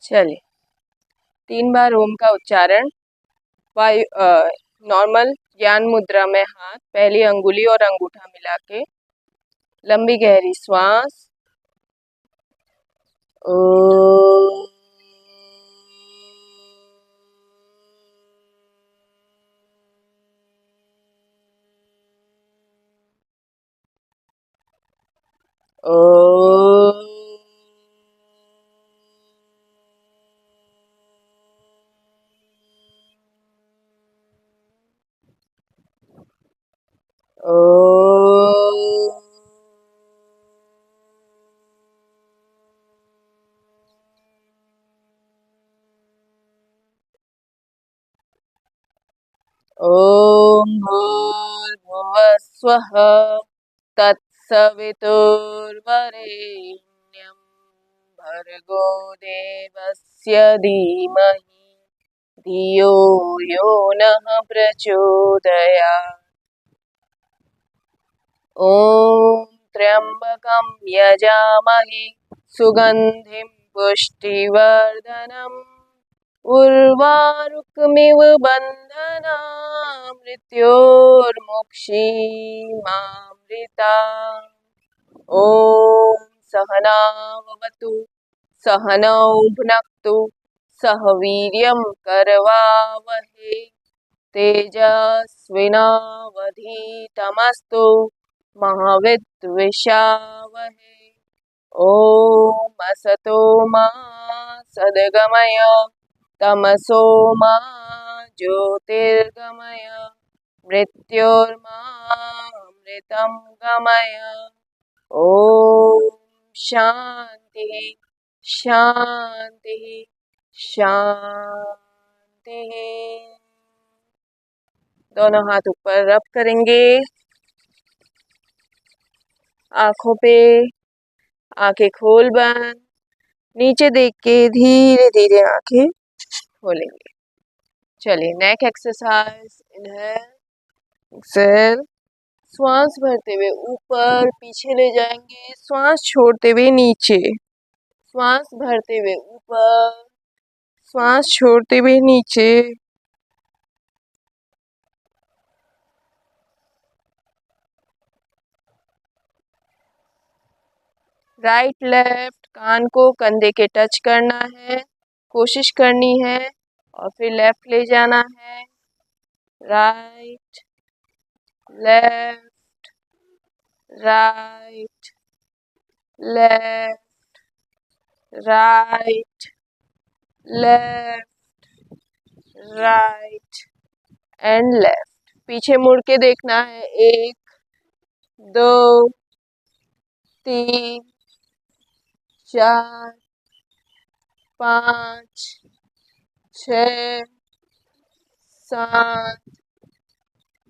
चलिए 3 बार ओम का उच्चारण। वायु नॉर्मल ज्ञान मुद्रा में हाथ, पहली अंगुली और अंगूठा मिला के लंबी गहरी श्वास। ओ ओम भूर्भुवः स्वः तत्सवितुर्वरेण्यं भर्गो देवस्य धीमहि धियो यो नः प्रचोदयात्। ओम त्र्यंबकं यजामहे सुगंधिं पुष्टिवर्धनम् उर्वारुकमिव बन्धनान् मृत्योर्मुक्षीमामृतात्। ॐ सहनाववतु सहनौ भुनक्तु सह वीर्यं करवावहै तेजस्विनावधीतमस्तु मा विद्विषावहै। ॐ असतो मा सद्गमय तमसो मा ज्योतिर्गमय मृत्योर्मामृतं गमय। ॐ शांति शांति शांति। दोनों हाथ ऊपर रब करेंगे, आंखों पे आंखें खोल बंद, नीचे देख के धीरे धीरे आंखें खोलेंगे। चलिए नेक एक्सरसाइज। Inhale exhale. श्वास भरते हुए ऊपर पीछे ले जाएंगे, श्वास छोड़ते हुए नीचे, श्वास भरते हुए ऊपर, श्वास छोड़ते हुए नीचे। राइट लेफ्ट, कान को कंधे के टच करना है, कोशिश करनी है और फिर लेफ्ट ले जाना है। Right left right left right left right and left. पीछे मुड़ के देखना है। 1 2 3 4 5 6 7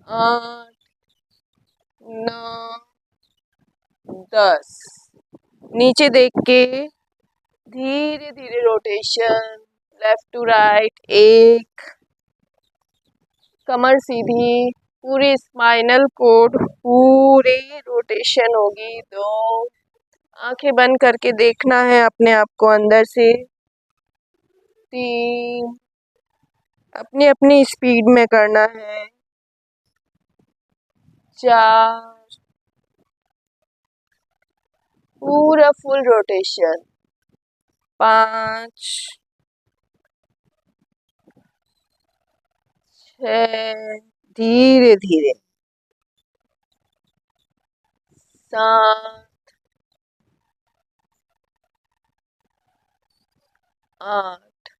8 9 10। नीचे देख के धीरे धीरे रोटेशन लेफ्ट टू राइट। 1, कमर सीधी, पूरी स्पाइनल कोड पूरे रोटेशन होगी। 2, आंखें बंद करके देखना है अपने आप को अंदर से। 3, अपनी अपनी स्पीड में करना है। 4, पूरा फुल रोटेशन। 5 6, धीरे धीरे। 7 8,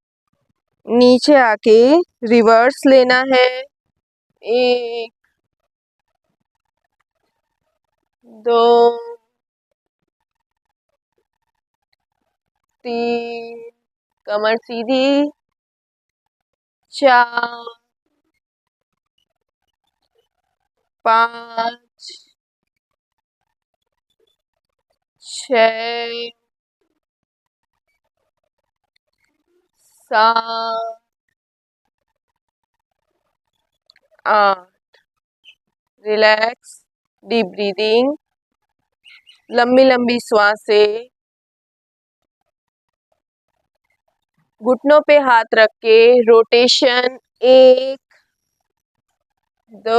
नीचे आके रिवर्स लेना है। 1 2 3, कमर सीधी। 4 5 6 7 8। रिलैक्स, डीप ब्रीदिंग, लंबी लंबी श्वासें। घुटनों पे हाथ रख के रोटेशन 1 2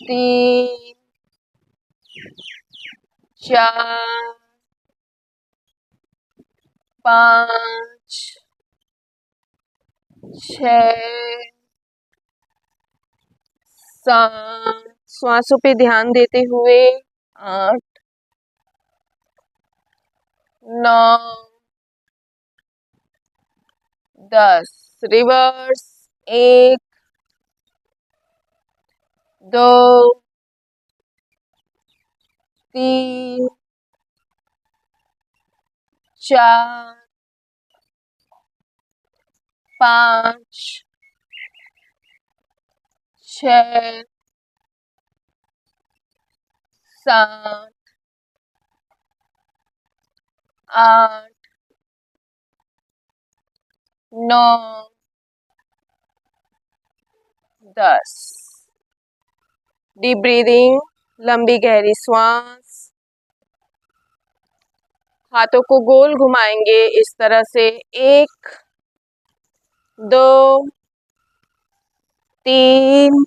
3 4 5 6 7 श्वासों पे ध्यान देते हुए 8 9 10 रिवर्स 1 2 3 4 5 6 7 8 9 10 डीप ब्रीदिंग, लंबी गहरी श्वास। हाथों को गोल घुमाएंगे इस तरह से 1 2 3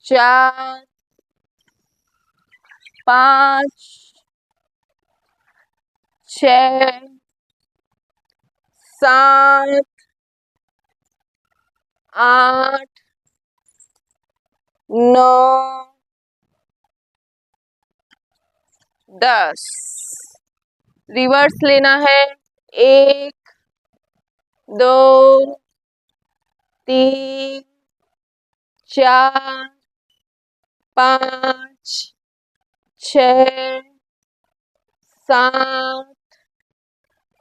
4 5 6 7 8 9 10 रिवर्स लेना है 1 2 3 4 5 6 7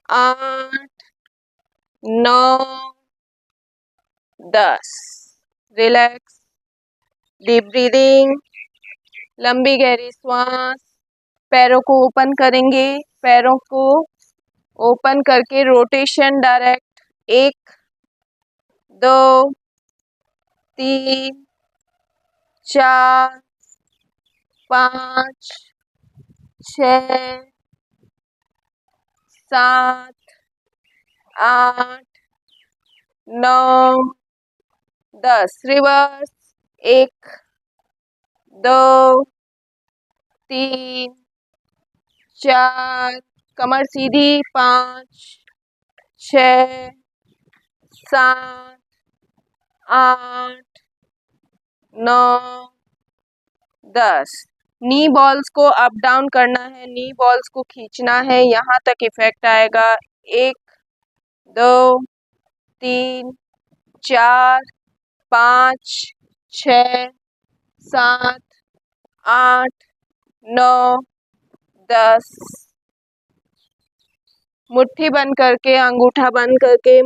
8 9 10 रिलैक्स, डीप ब्रीदिंग, लंबी गहरी श्वास। पैरों को ओपन करेंगे, पैरों को ओपन करके रोटेशन डायरेक्ट 1 2 3 4 5 6 7 8 9 10 रिवर्स 1 2 3 4 कमर सीधी 5 6 7 8 9 10 नी बॉल्स को अप डाउन करना है, नी बॉल्स को खींचना है, यहाँ तक इफेक्ट आएगा। 1 2 3 4 5 6 7 8 9 10 मुट्ठी बंद करके, अंगूठा बंद करके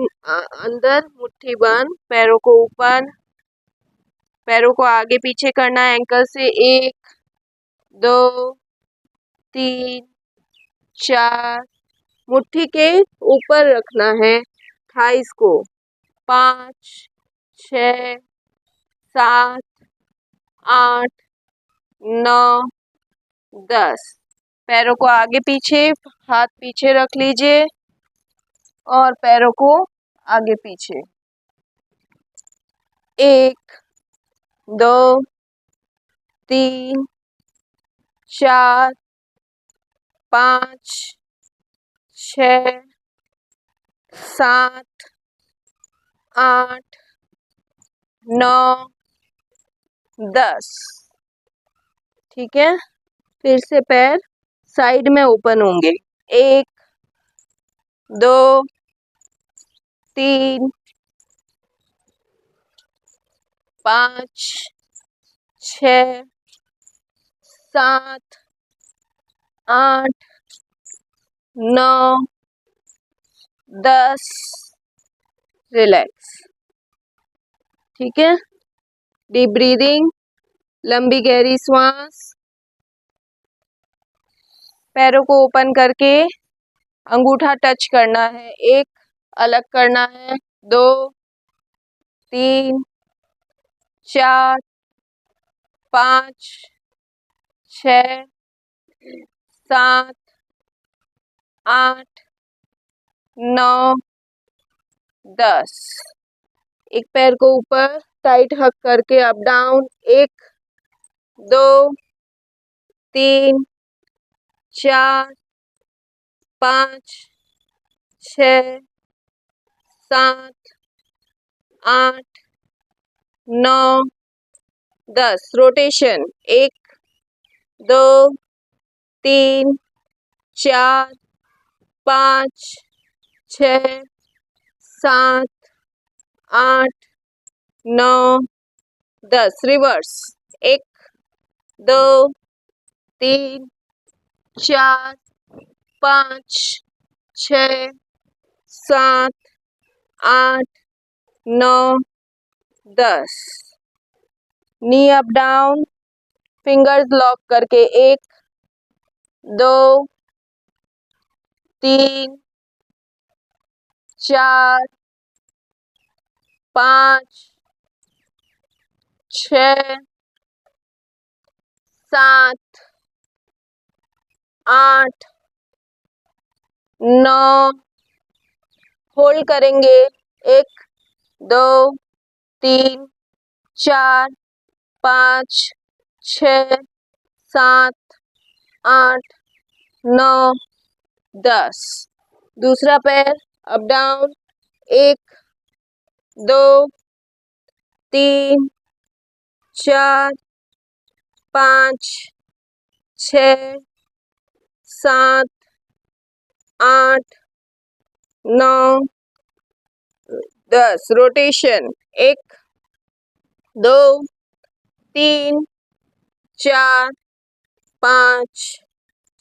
अंदर मुट्ठी बंद, पैरों को ऊपर, पैरों को आगे पीछे करना है एंकल से। 1 2 3 4 मुट्ठी के ऊपर रखना है थाइस को। 5 6 7 8 9 10 पैरों को आगे पीछे, हाथ पीछे रख लीजिए और पैरों को आगे पीछे। 1 2 3 4 5 6 7 8 9 10 ठीक है। फिर से पैर साइड में ओपन होंगे। 1 2 3 5 6 7 8 9 10 रिलैक्स, ठीक है। डीप ब्रीदिंग, लंबी गहरी श्वास, पैरों को ओपन करके अंगूठा टच करना है, 1 अलग करना है, 2 3 4 5 6 7 8 9 10। एक पैर को ऊपर टाइट हक करके अप डाउन। 1 2 3 4 5 6 7 8 9 10। रोटेशन 1 2 3 4 5 6 7 8 9 10। रिवर्स 1 2 3 4 5 6 7 8 9 10। नी अप डाउन, फिंगर्स लॉक करके 1 2 3 4 5 6 7 8 9। होल्ड करेंगे 1 2 3 4 5 6 7 8 9 10। दूसरा पैर अप डाउन 1 2 3 4 5 6 7 8 9 10। रोटेशन 1 2 3 4 5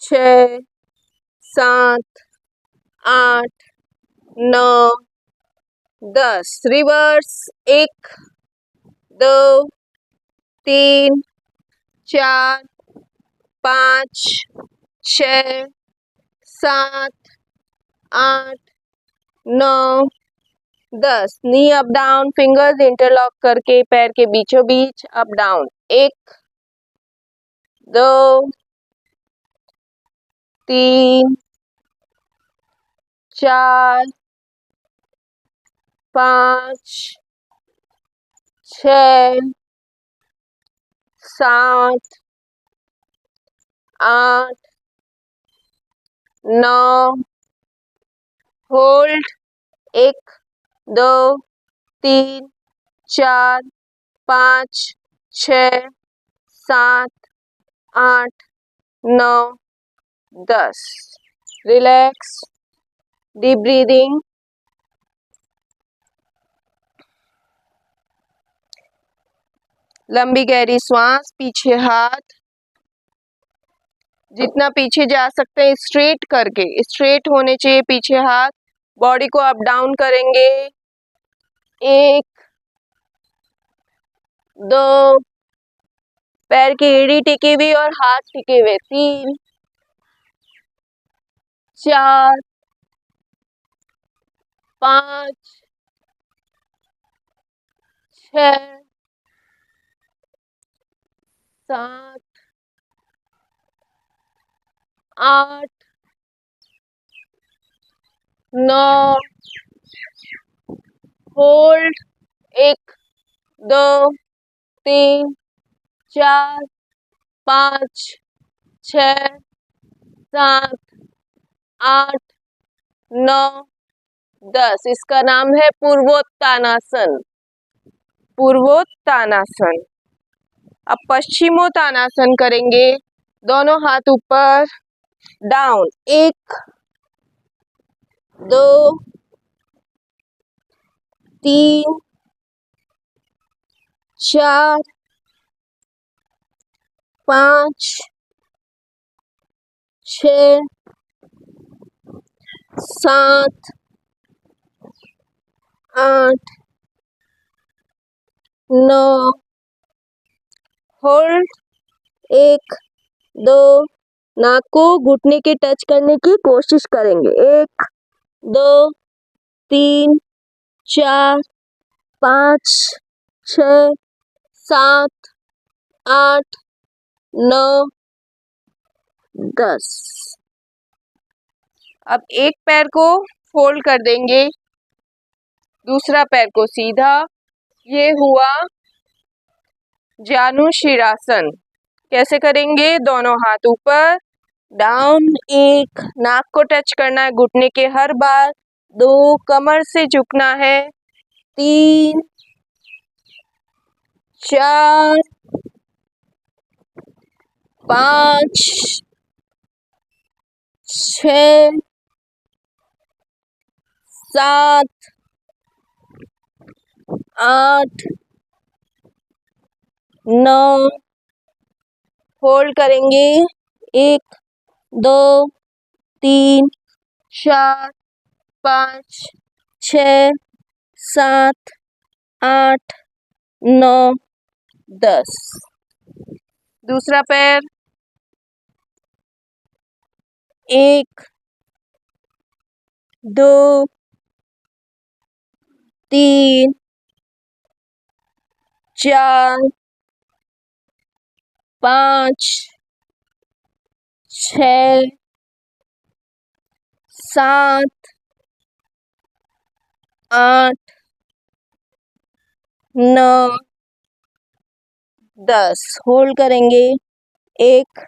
6 7 8 9 10। रिवर्स 1 2 3 4 5 6 7 8 9 10। नी अप डाउन, फिंगर्स इंटरलॉक करके पैर के बीचों बीच up down. 1 2 3 4 5 6 7 8 9। Hold 1 2 3 4 5 6 7 8 9 10। Relax, deep breathing. लंबी गहरी सांस, पीछे हाथ जितना पीछे जा सकते हैं स्ट्रेट करके, स्ट्रेट होने चाहिए पीछे हाथ। बॉडी को अप डाउन करेंगे 1 2, पैर की एड़ी टिकी हुई और हाथ टिके हुए 3 4 5 6 7 8 9। होल्ड 1 2 3 4 5 6 7 8 9 10। इसका नाम है पूर्वोत्तानासन। पूर्वोत्तानासन। अब पश्चिमोत्तानासन करेंगे। दोनों हाथ ऊपर, डाउन। 1 2 3 4 5 6 7 8 9। होल्ड 1 2। नाक को घुटने के टच करने की कोशिश करेंगे। 1 2 3 4 5 6 7 8 9 10। अब एक पैर को फोल्ड कर देंगे, दूसरा पैर को सीधा। ये हुआ जानुशिरासन। कैसे करेंगे? दोनों हाथ ऊपर, डाउन, एक, नाक को टच करना है घुटने के हर बार, 2, कमर से झुकना है, 3, 4, 5, 6, 7, 8, 9, होल्ड करेंगे, 1, 2, 3, 4, 5, 6, 7, 8, 9, 10। दूसरा पैर, 1, 2, 3, 4, 5, 6, 7, 8, 9, 10। होल्ड करेंगे, 1,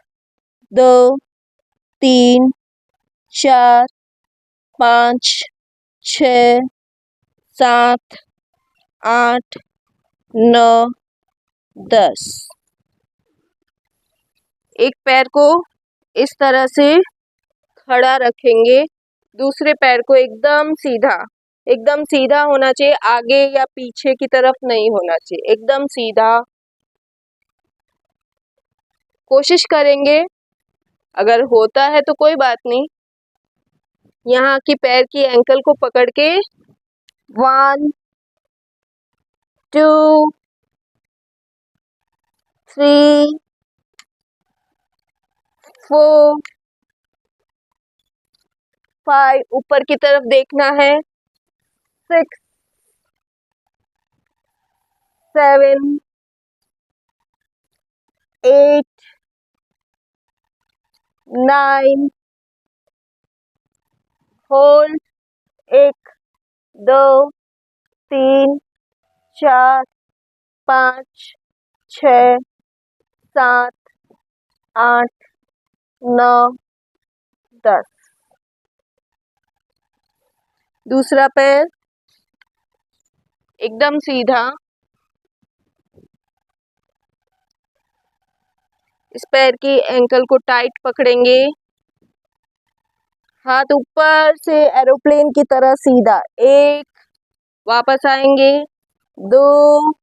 2, 3, 4, 5, 6, 7, 8, 9, 10। एक पैर को इस तरह से खड़ा रखेंगे, दूसरे पैर को एकदम सीधा होना चाहिए, आगे या पीछे की तरफ नहीं होना चाहिए, एकदम सीधा। कोशिश करेंगे, अगर होता है तो कोई बात नहीं। यहाँ की पैर की एंकल को पकड़ के 1, 2, 3, 4, 5, ऊपर की तरफ देखना है, 6, 7, 8, 9, होल्ड, 1, 2, 3, 4, 5, 6, 7, 8, 9, 10। दूसरा पैर एकदम सीधा, इस पैर की एंकल को टाइट पकड़ेंगे, हाथ ऊपर से एरोप्लेन की तरह सीधा, 1, वापस आएंगे, 2,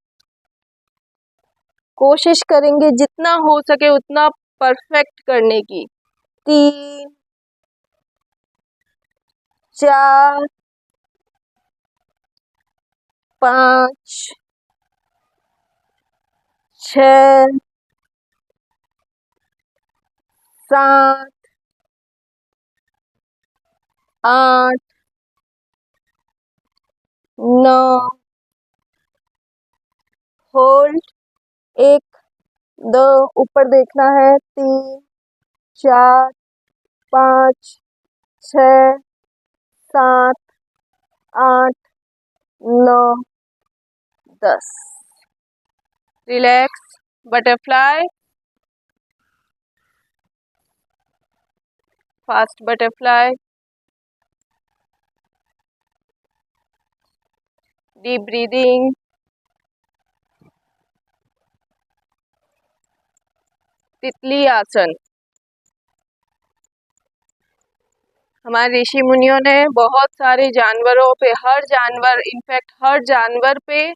कोशिश करेंगे जितना हो सके उतना परफेक्ट करने की, 3, 4, 5, 6, 7, 8, 9, होल्ड, 1, 2, ऊपर देखना है, 3, 4, 5, 6, 7, 8, 9, 10। Relax, butterfly, fast butterfly, deep breathing, तितली आसन। हमारे ऋषि मुनियों ने बहुत सारे जानवरों पे, इनफैक्ट हर जानवर पे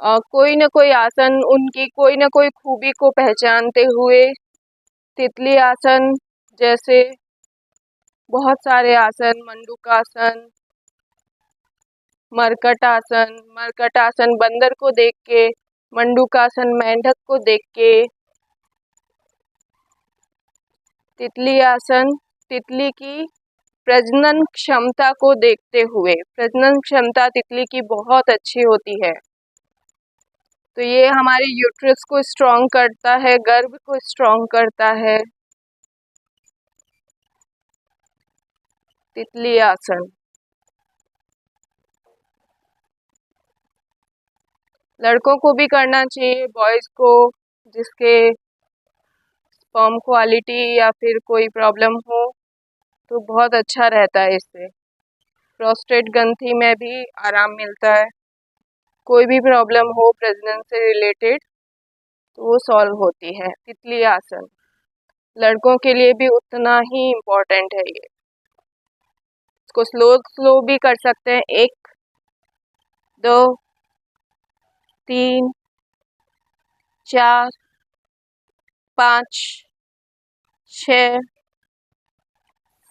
कोई न कोई आसन, उनकी कोई न कोई खूबी को पहचानते हुए तितली आसन जैसे बहुत सारे आसन, मंडूकासन, मरकट आसन बंदर को देख के, मंडूकासन मेंढक को देख के, तितली आसन तितली की प्रजनन क्षमता को देखते हुए, प्रजनन क्षमता तितली की बहुत अच्छी होती है, तो ये हमारे यूट्रस को स्ट्रॉन्ग करता है, गर्भ को स्ट्रॉन्ग करता है। तितली आसन। लड़कों को भी करना चाहिए, बॉयज को जिसके स्पर्म क्वालिटी या फिर कोई प्रॉब्लम हो तो बहुत अच्छा रहता है इससे। प्रोस्टेट ग्रंथि में भी आराम मिलता है। कोई भी प्रॉब्लम हो प्रेगनेंसी से रिलेटेड तो वो सॉल्व होती है। तितली आसन लड़कों के लिए भी उतना ही इम्पोर्टेंट है। ये इसको स्लो स्लो भी कर सकते हैं। 1 2 3 4 5 6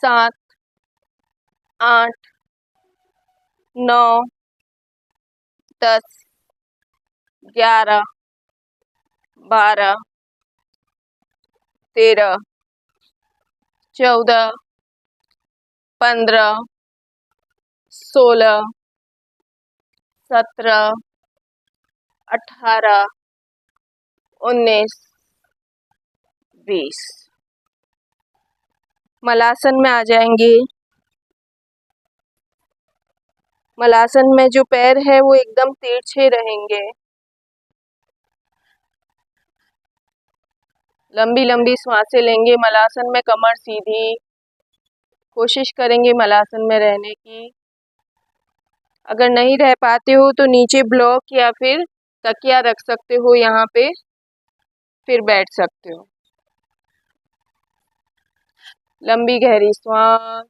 7 8 9 10 11 12 13 14 15 16 17 18 19 20। मलासन में आ जाएंगे। मलासन में जो पैर है वो एकदम तिरछे रहेंगे। लंबी लंबी सांसें लेंगे। मलासन में कमर सीधी। कोशिश करेंगे मलासन में रहने की। अगर नहीं रह पाते हो तो नीचे ब्लॉक या फिर तकिया रख सकते हो, यहाँ पे फिर बैठ सकते हो। लंबी गहरी सांस।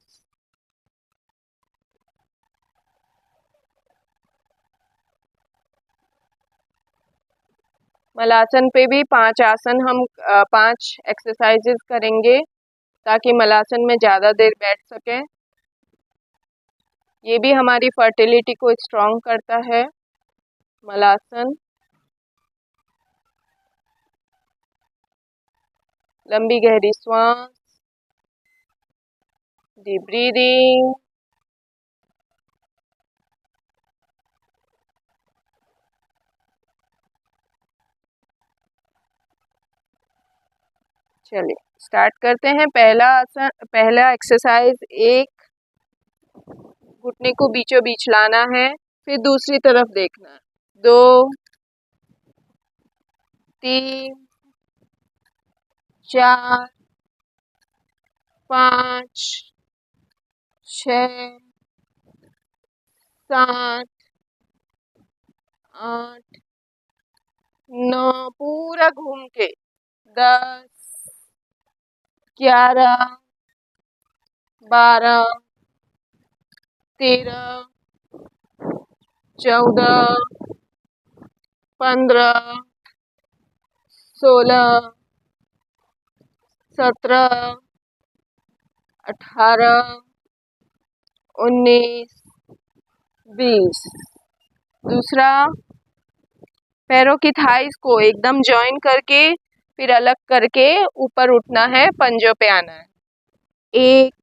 मलासन पे भी 5 आसन हम 5 एक्सरसाइजेस करेंगे ताकि मलासन में ज़्यादा देर बैठ सकें। ये भी हमारी फर्टिलिटी को स्ट्रॉन्ग करता है मलासन। लंबी गहरी सांस, डीप ब्रीदिंग। चलिए स्टार्ट करते हैं। पहला आसन, पहला एक्सरसाइज, एक घुटने को बीचों बीच लाना है, फिर दूसरी तरफ देखना है। 2 3 4 5 6 7 8 9 पूरा घूम के 10 11 12 13 14 15 16 17 18 19 20। दूसरा, पैरों की थाइस को एकदम जॉइन करके फिर अलग करके ऊपर उठना है, पंजों पे आना है। 1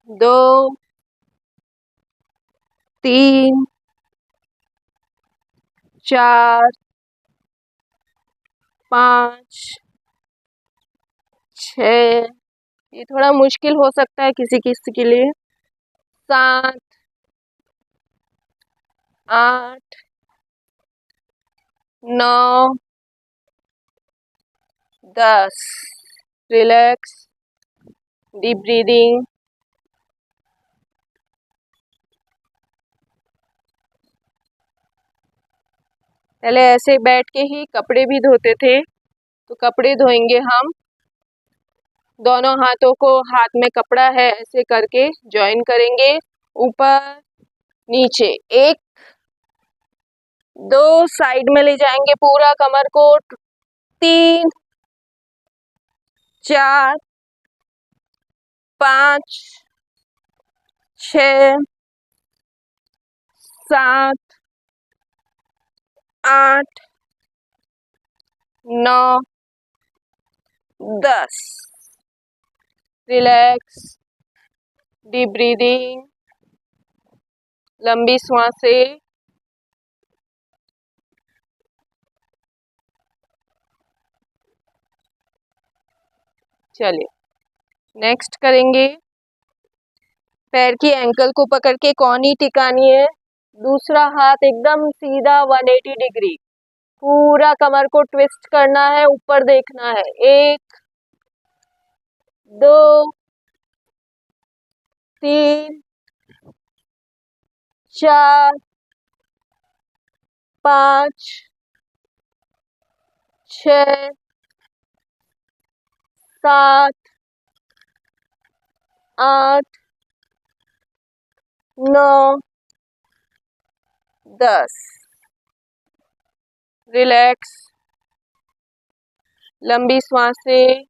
2 3 4 5 6, ये थोड़ा मुश्किल हो सकता है किसी किसी के लिए। 7 8 9 10। Relax, deep breathing. पहले ऐसे बैठ के ही कपड़े भी धोते थे, तो कपड़े धोएंगे हम। दोनों हाथों को, हाथ में कपड़ा है ऐसे करके जॉइन करेंगे, ऊपर नीचे। 1 2 साइड में ले जाएंगे पूरा कमर को। 3 4 5 6 7 8 9 10। रिलैक्स, डीप ब्रीदिंग, लंबी सांसें। चलिए नेक्स्ट करेंगे। पैर की एंकल को पकड़ के कौनी टिकानी है, दूसरा हाथ एकदम सीधा 180 डिग्री, पूरा कमर को ट्विस्ट करना है, ऊपर देखना है। 1 2 3 4 5 6 7 8 9 10। रिलैक्स, लंबी सांसें,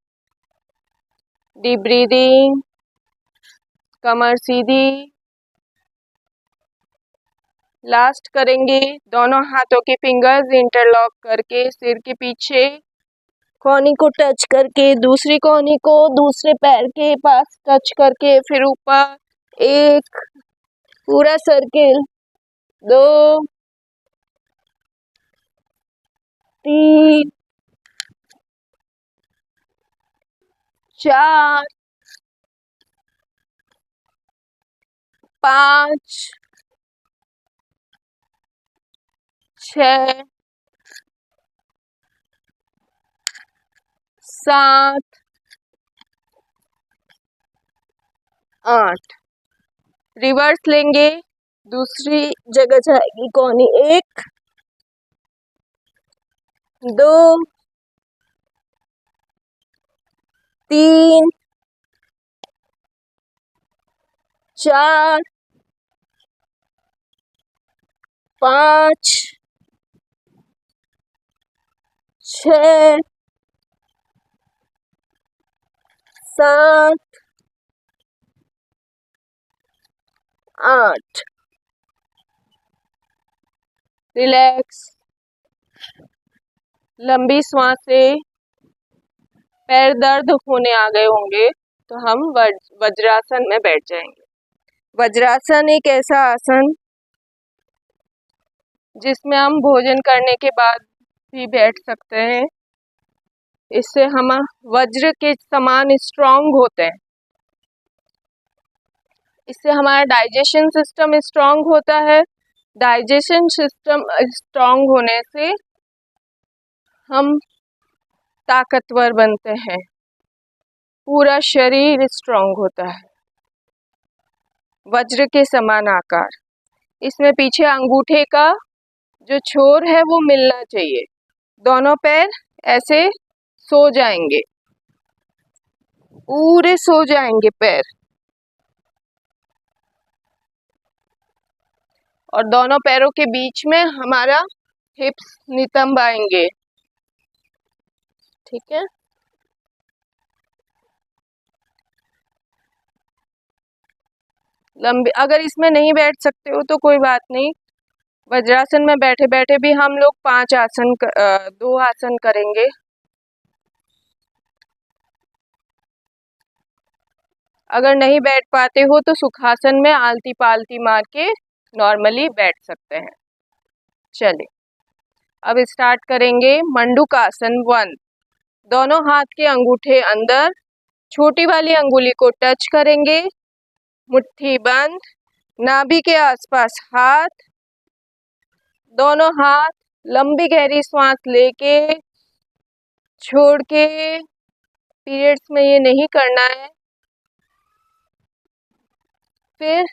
डीप ब्रीदिंग, कमर सीधी। लास्ट करेंगे, दोनों हाथों के फिंगर्स इंटरलॉक करके सिर के पीछे, कोहनी को टच करके, दूसरी कोहनी को दूसरे पैर के पास टच करके, फिर ऊपर। 1 पूरा सर्किल, 2 3 4 5 6 7 8। रिवर्स लेंगे, दूसरी जगह जाएगी कोहनी। 1 2 3 4 5 6 7 8। रिलैक्स, लंबी सांसें। पैर दर्द होने आ गए होंगे तो हम वज्रासन में बैठ जाएंगे। वज्रासन एक ऐसा आसन जिसमें हम भोजन करने के बाद भी बैठ सकते हैं। इससे हम वज्र के समान स्ट्रांग होते हैं। इससे हमारा डाइजेशन सिस्टम स्ट्रांग होता है। डाइजेशन सिस्टम स्ट्रांग होने से हम ताकतवर बनते हैं, पूरा शरीर स्ट्रांग होता है। वज्र के समान आकार। इसमें पीछे अंगूठे का जो छोर है वो मिलना चाहिए। दोनों पैर ऐसे सो जाएंगे, पूरे सो जाएंगे पैर, और दोनों पैरों के बीच में हमारा हिप्स नितंब आएंगे। ठीक है, लंबी। अगर इसमें नहीं बैठ सकते हो तो कोई बात नहीं, वज्रासन में बैठे बैठे भी हम लोग 5 आसन 2 आसन करेंगे। अगर नहीं बैठ पाते हो तो सुखासन में आलती पालती मार के नॉर्मली बैठ सकते हैं। चलिए अब स्टार्ट करेंगे मंडूकासन 1। दोनों हाथ के अंगूठे अंदर, छोटी वाली अंगुली को टच करेंगे, मुट्ठी बंद, नाभि के आसपास हाथ, दोनों हाथ, लंबी गहरी सांस लेके छोड़ के। पीरियड्स में ये नहीं करना है। फिर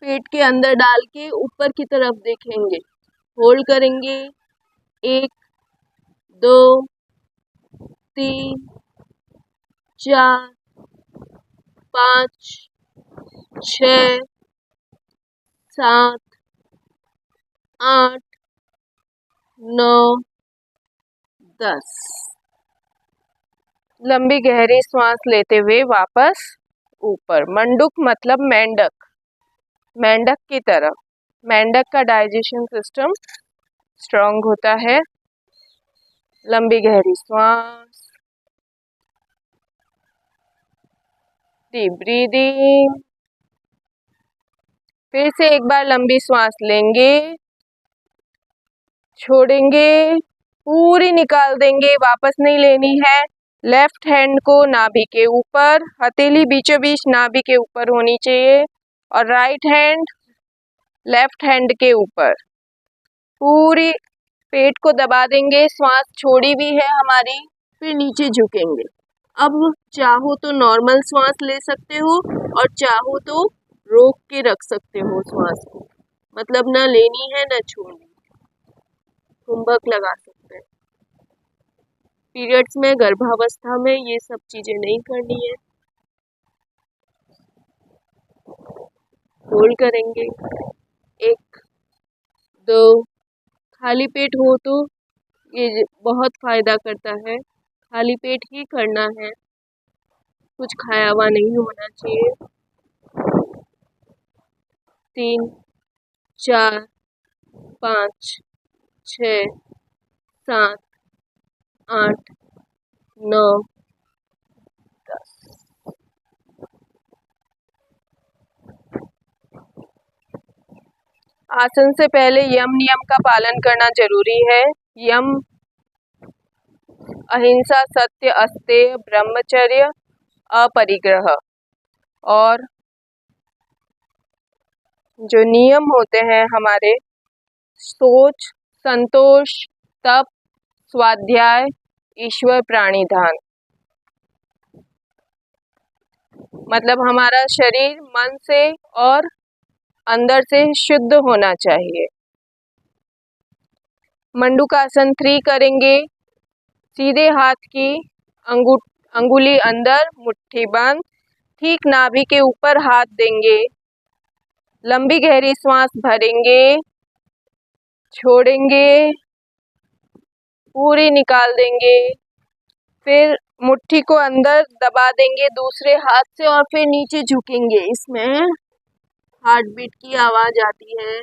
पेट के अंदर डाल के ऊपर की तरफ देखेंगे, होल्ड करेंगे। 1 2 3 4 5 6 7 8 9 10। लंबी गहरी सांस लेते हुए वापस ऊपर। मंडूक मतलब मेंढक, मेंढक की तरह। मेंढक का डाइजेशन सिस्टम स्ट्रांग होता है। लंबी गहरी सांस, डीप ब्रीदिंग। फिर से एक बार लंबी सांस लेंगे, छोड़ेंगे, पूरी निकाल देंगे, वापस नहीं लेनी है। लेफ्ट हैंड को नाभि के ऊपर, हथेली बीचों बीच नाभि के ऊपर होनी चाहिए, और राइट हैंड लेफ्ट हैंड के ऊपर पूरी पेट को दबा देंगे। श्वास छोड़ी भी है हमारी, फिर नीचे झुकेंगे। अब चाहो तो नॉर्मल श्वास ले सकते हो और चाहो तो रोक के रख सकते हो श्वास को, मतलब ना लेनी है ना छोड़नी। कुंभक लगा सकते हैं। पीरियड्स में, गर्भावस्था में ये सब चीजें नहीं करनी है। होल्ड करेंगे 1 2। खाली पेट हो तो ये बहुत फायदा करता है, खाली पेट ही करना है, कुछ खाया हुआ नहीं होना चाहिए। 3 4 5 6 7 8 9 10। आसन से पहले यम नियम का पालन करना जरूरी है। यम अहिंसा, सत्य, अस्तेय, ब्रह्मचर्य, अपरिग्रह। और जो नियम होते हैं हमारे, सोच, संतोष, तप, स्वाध्याय, ईश्वर प्राणिधान। मतलब हमारा शरीर मन से और अंदर से शुद्ध होना चाहिए। मंडूकासन 3 करेंगे। सीधे हाथ की अंगुली अंदर, मुट्ठी बंद, ठीक नाभि के ऊपर हाथ देंगे। लंबी गहरी श्वास भरेंगे, छोड़ेंगे, पूरी निकाल देंगे। फिर मुट्ठी को अंदर दबा देंगे दूसरे हाथ से और फिर नीचे झुकेंगे। इसमें हार्ट बीट की आवाज आती है,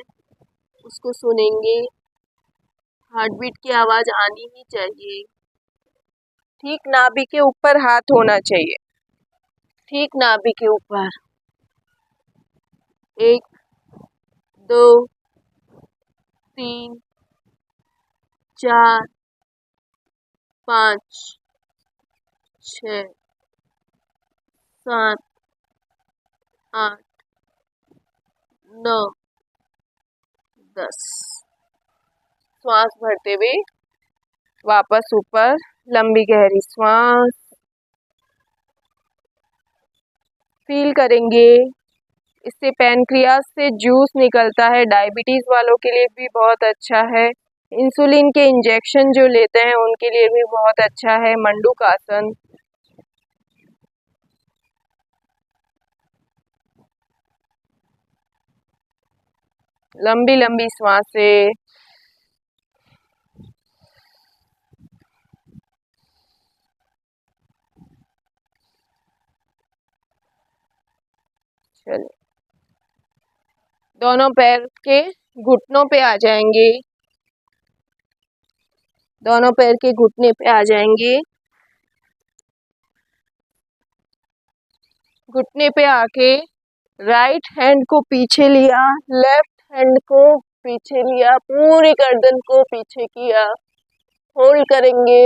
उसको सुनेंगे। हार्ट बीट की आवाज आनी ही चाहिए। ठीक नाभि के ऊपर हाथ होना चाहिए, ठीक नाभि के ऊपर। 1 2 3 4 5 6 7 8 9 10। श्वास भरते हुए वापस ऊपर, लंबी गहरी श्वास। फील करेंगे, इससे पैनक्रियास से जूस निकलता है, डायबिटीज वालों के लिए भी बहुत अच्छा है। इंसुलिन के इंजेक्शन जो लेते हैं उनके लिए भी बहुत अच्छा है मंडूकासन। लंबी लंबी श्वासें। चलिए, दोनों पैर के घुटनों पे आ जाएंगे, दोनों पैर के घुटने पे आ जाएंगे। घुटने पे आके राइट हैंड को पीछे लिया, लेफ्ट हैंड को पीछे लिया, पूरी गर्दन को पीछे किया। होल्ड करेंगे।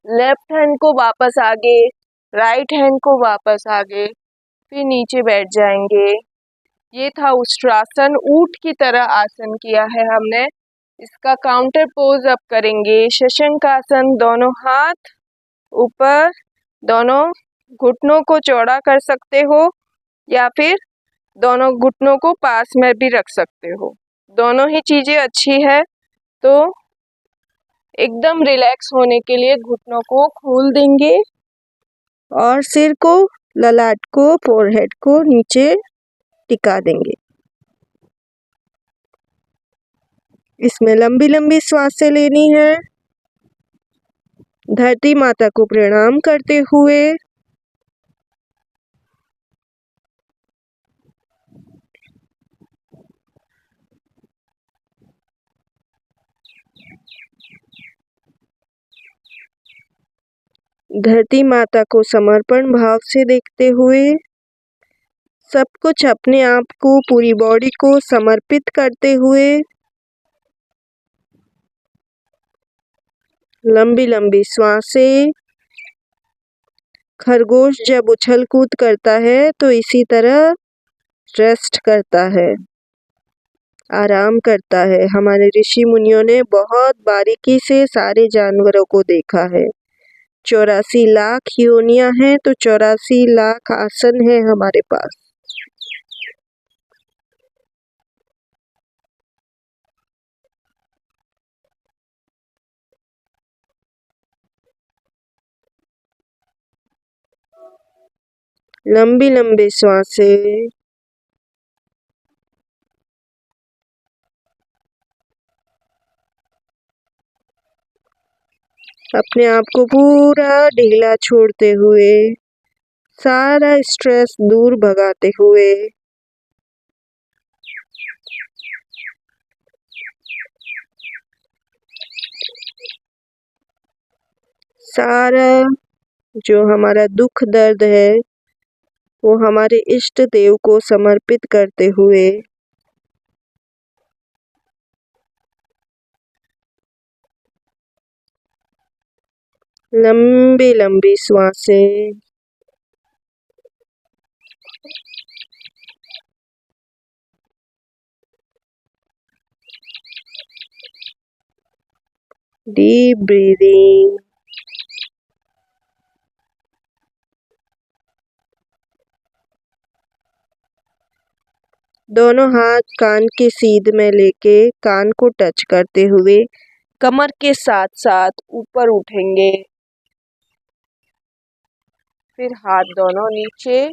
लेफ्ट हैंड को वापस आगे, राइट हैंड को वापस आगे, फिर नीचे बैठ जाएंगे। ये था उष्ट्रासन, ऊंट की तरह आसन किया है हमने। इसका काउंटर पोज अब करेंगे। शशंकासन, दोनों हाथ ऊपर, दोनों घुटनों को चौड़ा कर सकते हो या फिर दोनों घुटनों को पास में भी रख सकते हो, दोनों ही चीजें अच्छी है। तो एकदम रिलैक्स होने के लिए घुटनों को खोल देंगे और सिर को, ललाट को, फोरहेड को नीचे टिका देंगे। इसमें लंबी लंबी सांसें लेनी है। धरती माता को प्रणाम करते हुए धरती माता को समर्पण भाव से देखते हुए सब कुछ अपने आप को, पूरी बॉडी को समर्पित करते हुए लंबी लंबी श्वासें। खरगोश जब उछल कूद करता है तो इसी तरह रेस्ट करता है, आराम करता है। हमारे ऋषि मुनियों ने बहुत बारीकी से सारे जानवरों को देखा है। 84 लाख योनियां हैं तो 84 लाख आसन है हमारे पास। लंबी लंबी श्वासें। अपने आप को पूरा ढीला छोड़ते हुए, सारा स्ट्रेस दूर भगाते हुए। सारा जो हमारा दुख दर्द है वो हमारे इष्ट देव को समर्पित करते हुए लंबी लंबी श्वासें। Deep breathing. दोनों हाथ कान के सीध में लेके कान को टच करते हुए कमर के साथ साथ ऊपर उठेंगे। फिर हाथ दोनों नीचे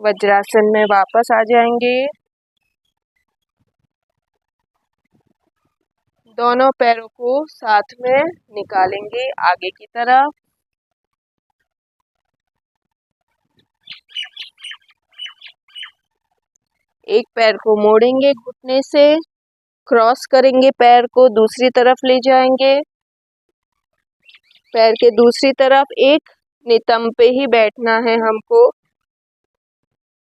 वज्रासन में वापस आ जाएंगे। दोनों पैरों को साथ में निकालेंगे आगे की तरफ। एक पैर को मोड़ेंगे घुटने से, क्रॉस करेंगे पैर को, दूसरी तरफ ले जाएंगे। पैर के दूसरी तरफ एक नितंब पे ही बैठना है हमको।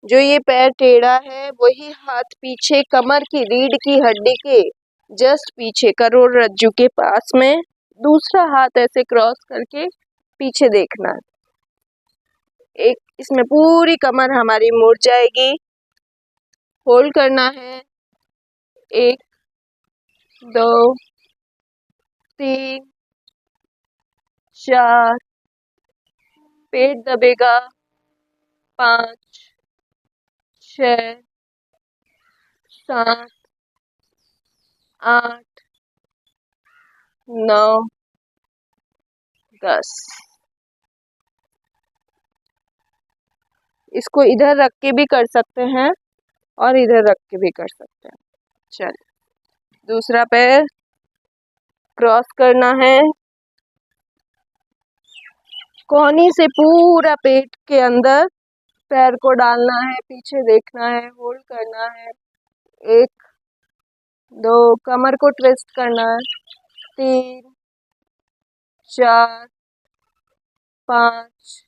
जो ये पैर टेढ़ा है वही हाथ पीछे कमर की रीढ़ की हड्डी के जस्ट पीछे करोड़रज्जु के पास में, दूसरा हाथ ऐसे क्रॉस करके पीछे देखना है। एक इसमें पूरी कमर हमारी मुड़ जाएगी। होल्ड करना है। 1 2 3 4, पेट दबेगा। 5 6 7 8 9 10। इसको इधर रख के भी कर सकते हैं और इधर रख के भी कर सकते हैं। चलिए, दूसरा पैर क्रॉस करना है। कोहनी से पूरा पेट के अंदर पैर को डालना है, पीछे देखना है, होल्ड करना है। 1 2, कमर को ट्विस्ट करना है। 3 4 5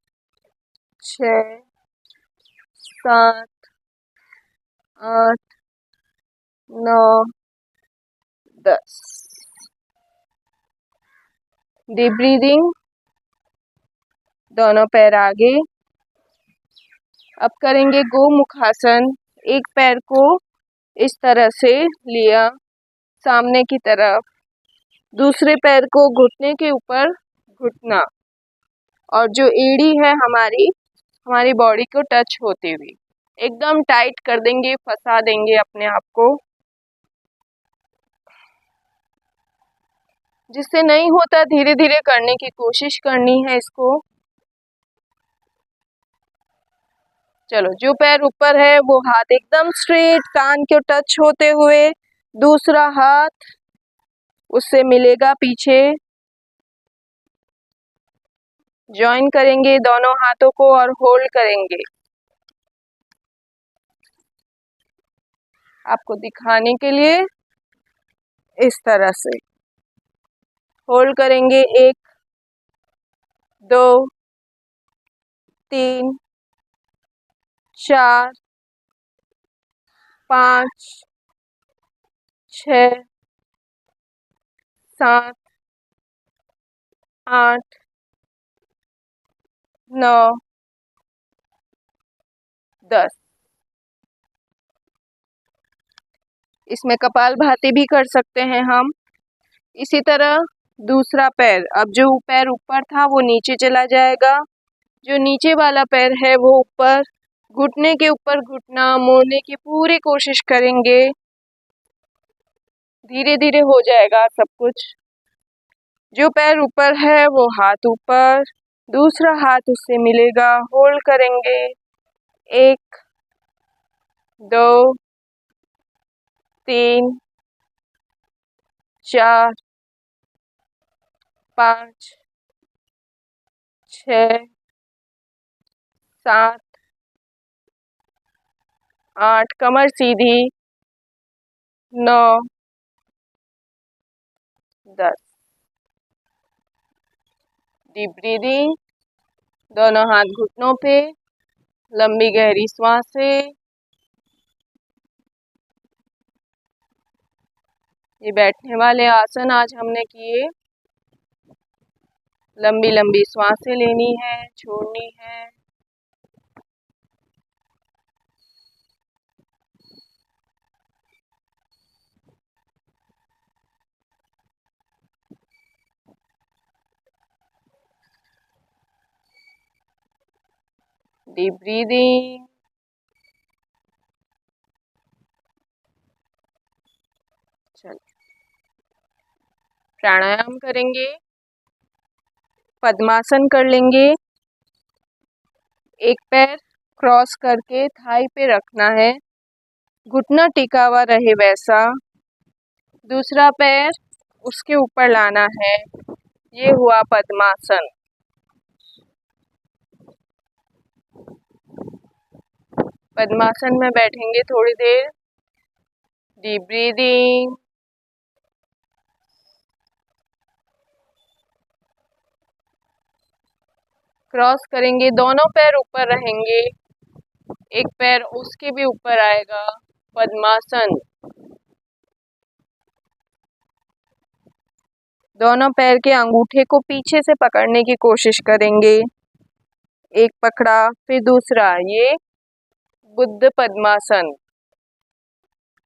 6 7 8 9 10। Deep breathing. दोनों पैर आगे। अब करेंगे गोमुखासन। एक पैर को इस तरह से लिया सामने की तरफ, दूसरे पैर को घुटने के ऊपर घुटना, और जो एड़ी है हमारी बॉडी को टच होते हुए एकदम टाइट कर देंगे, फंसा देंगे अपने आप को। जिससे नहीं होता धीरे धीरे करने की कोशिश करनी है इसको। चलो, जो पैर ऊपर है वो हाथ एकदम स्ट्रेट कान के टच होते हुए, दूसरा हाथ उससे मिलेगा पीछे। ज्वाइन करेंगे दोनों हाथों को और होल्ड करेंगे। आपको दिखाने के लिए इस तरह से होल्ड करेंगे। 1 2 3 4 5 6 7 8 9 10। इसमें कपालभाति भी कर सकते हैं हम। इसी तरह दूसरा पैर, अब जो पैर ऊपर था वो नीचे चला जाएगा, जो नीचे वाला पैर है वो ऊपर, घुटने के ऊपर घुटना मोड़ने की पूरी कोशिश करेंगे। धीरे धीरे हो जाएगा सब कुछ। जो पैर ऊपर है वो हाथ ऊपर, दूसरा हाथ उससे मिलेगा, होल्ड करेंगे। 1 2 3 4 5 6 7 8, कमर सीधी, 9 10। डीप ब्रीदिंग, दोनों हाथ घुटनों पे, लंबी गहरी सांसें। ये बैठने वाले आसन आज हमने किए। लंबी लंबी सांसें लेनी है, छोड़नी है। Deep breathing. चलिए प्राणायाम करेंगे, पद्मासन कर लेंगे। एक पैर क्रॉस करके थाई पे रखना है, घुटना टिका हुआ रहे वैसा। दूसरा पैर उसके ऊपर लाना है, ये हुआ पद्मासन। पद्मासन में बैठेंगे थोड़ी देर। Deep breathing. क्रॉस करेंगे, दोनों पैर ऊपर रहेंगे, एक पैर उसके भी ऊपर आएगा, पद्मासन। दोनों पैर के अंगूठे को पीछे से पकड़ने की कोशिश करेंगे। एक पकड़ा, फिर दूसरा, ये बुद्ध पद्मासन।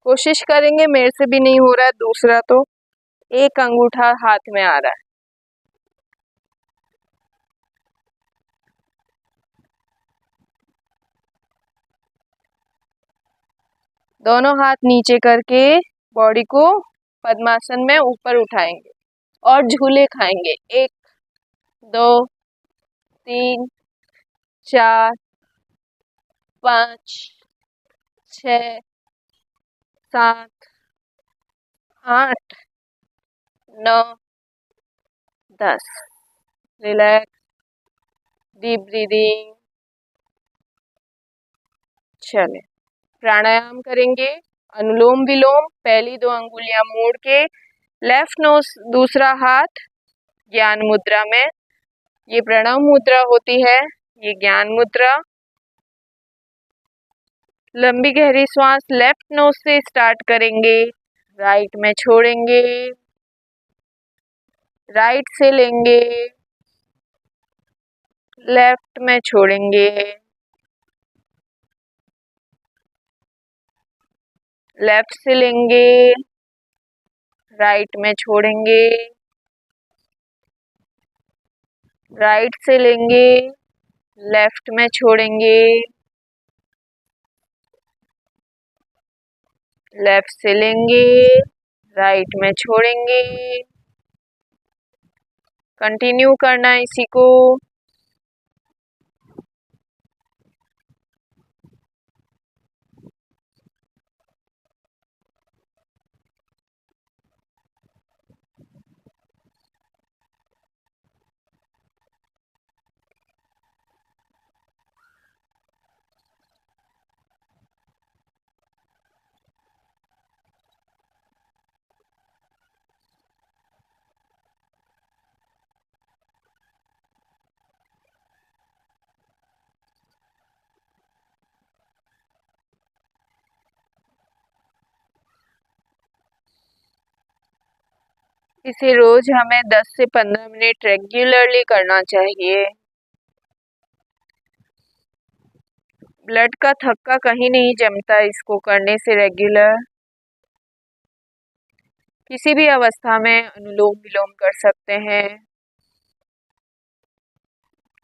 कोशिश करेंगे, मेरे से भी नहीं हो रहा है दूसरा, तो एक अंगूठा हाथ में आ रहा है। दोनों हाथ नीचे करके बॉडी को पद्मासन में ऊपर उठाएंगे और झूले खाएंगे। 1 2 3 4 5 6 7 8 9 10। Relax, deep breathing. चले प्राणायाम करेंगे। अनुलोम विलोम, पहली 2 अंगुलियां मोड़ के, लेफ्ट नोज दूसरा हाथ ज्ञान मुद्रा में। ये प्रणव मुद्रा होती है, ये ज्ञान मुद्रा। लंबी गहरी सांस लेफ्ट नोज से स्टार्ट करेंगे, राइट में छोड़ेंगे, राइट से लेंगे, लेफ्ट में छोड़ेंगे, लेफ्ट से लेंगे, राइट में छोड़ेंगे, राइट से लेंगे, लेफ्ट में छोड़ेंगे, लेफ्ट से लेंगे, राइट में छोड़ेंगे। कंटिन्यू करना है इसी को। इसे रोज हमें 10 से 15 मिनट रेगुलरली करना चाहिए। ब्लड का थक्का कहीं नहीं जमता इसको करने से रेगुलर। किसी भी अवस्था में अनुलोम विलोम कर सकते हैं,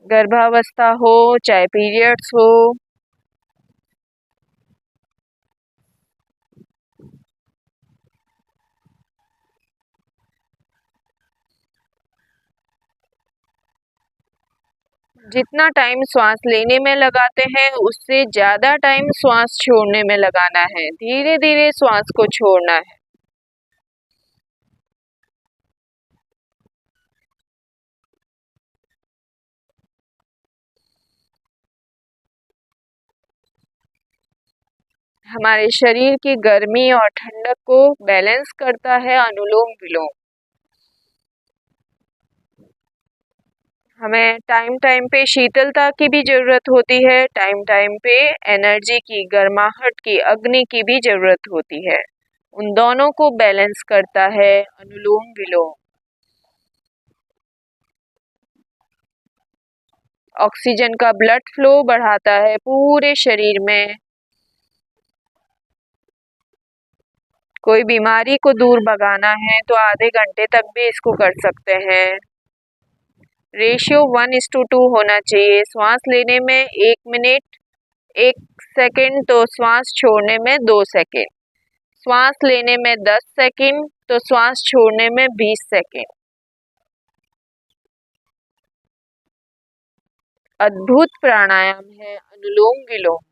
गर्भावस्था हो चाहे पीरियड्स हो। जितना टाइम श्वास लेने में लगाते हैं उससे ज्यादा टाइम श्वास छोड़ने में लगाना है। धीरे धीरे श्वास को छोड़ना है। हमारे शरीर की गर्मी और ठंडक को बैलेंस करता है अनुलोम विलोम। हमें टाइम टाइम पे शीतलता की भी जरूरत होती है, टाइम टाइम पे एनर्जी की, गर्माहट की, अग्नि की भी जरूरत होती है। उन दोनों को बैलेंस करता है अनुलोम विलोम। ऑक्सीजन का ब्लड फ्लो बढ़ाता है पूरे शरीर में। कोई बीमारी को दूर भगाना है तो आधे घंटे तक भी इसको कर सकते हैं। रेशियो 1:2 होना चाहिए। श्वास लेने में 1 मिनट 1 सेकेंड तो श्वास छोड़ने में 2 सेकेंड। श्वास लेने में 10 सेकेंड तो श्वास छोड़ने में 20 सेकेंड। अद्भुत प्राणायाम है अनुलोम विलोम।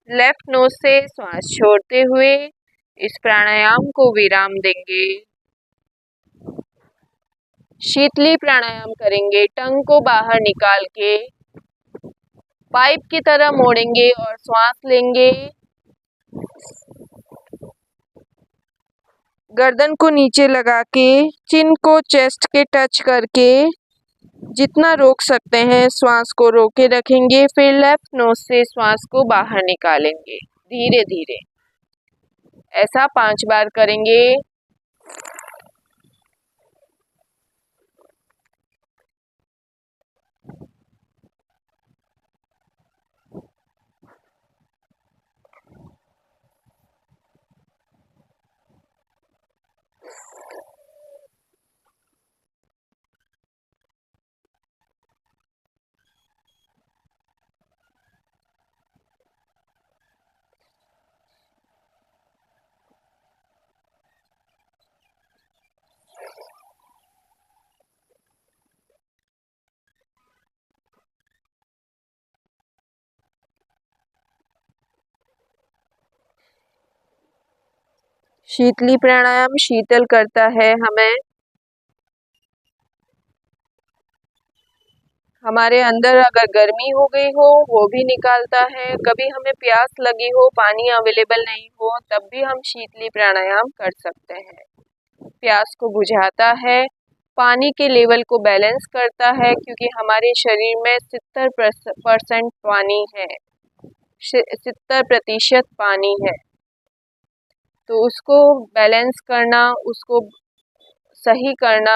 लेफ्ट नोज से श्वास छोड़ते हुए इस प्राणायाम को विराम देंगे। शीतली प्राणायाम करेंगे। टंग को बाहर निकाल के पाइप की तरह मोड़ेंगे और श्वास लेंगे। गर्दन को नीचे लगा के चिन को चेस्ट के टच करके जितना रोक सकते हैं श्वास को रोके रखेंगे। फिर लेफ्ट नोज से श्वास को बाहर निकालेंगे धीरे धीरे। ऐसा 5 बार करेंगे। शीतली प्राणायाम शीतल करता है हमें। हमारे अंदर अगर गर्मी हो गई हो वो भी निकालता है। कभी हमें प्यास लगी हो, पानी अवेलेबल नहीं हो, तब भी हम शीतली प्राणायाम कर सकते हैं। प्यास को बुझाता है, पानी के लेवल को बैलेंस करता है क्योंकि हमारे शरीर में 70% पानी है, 70% पानी है। तो उसको बैलेंस करना, उसको सही करना,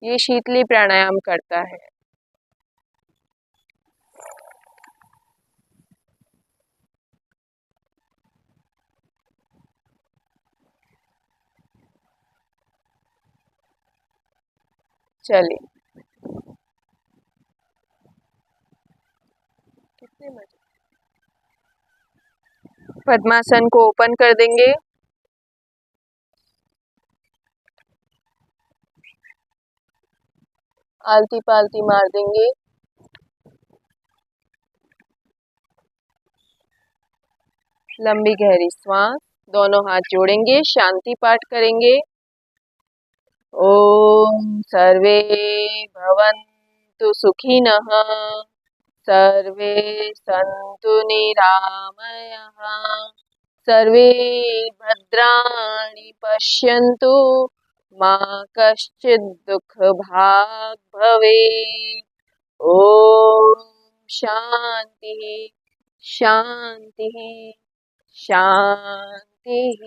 ये शीतली प्राणायाम करता है। चलिए, कितने बजे? पद्मासन को ओपन कर देंगे। आलती पालती मार देंगे। लंबी गहरी श्वास। दोनों हाथ जोड़ेंगे, शांति पाठ करेंगे। ओम सर्वे भवन्तु सुखिनः, सर्वे सन्तु निरामयाः, सर्वे भद्राणि पश्यन्तु मा कश्चित् दुःखभाग् भवेत्। ॐ शान्तिः शान्तिः शान्तिः।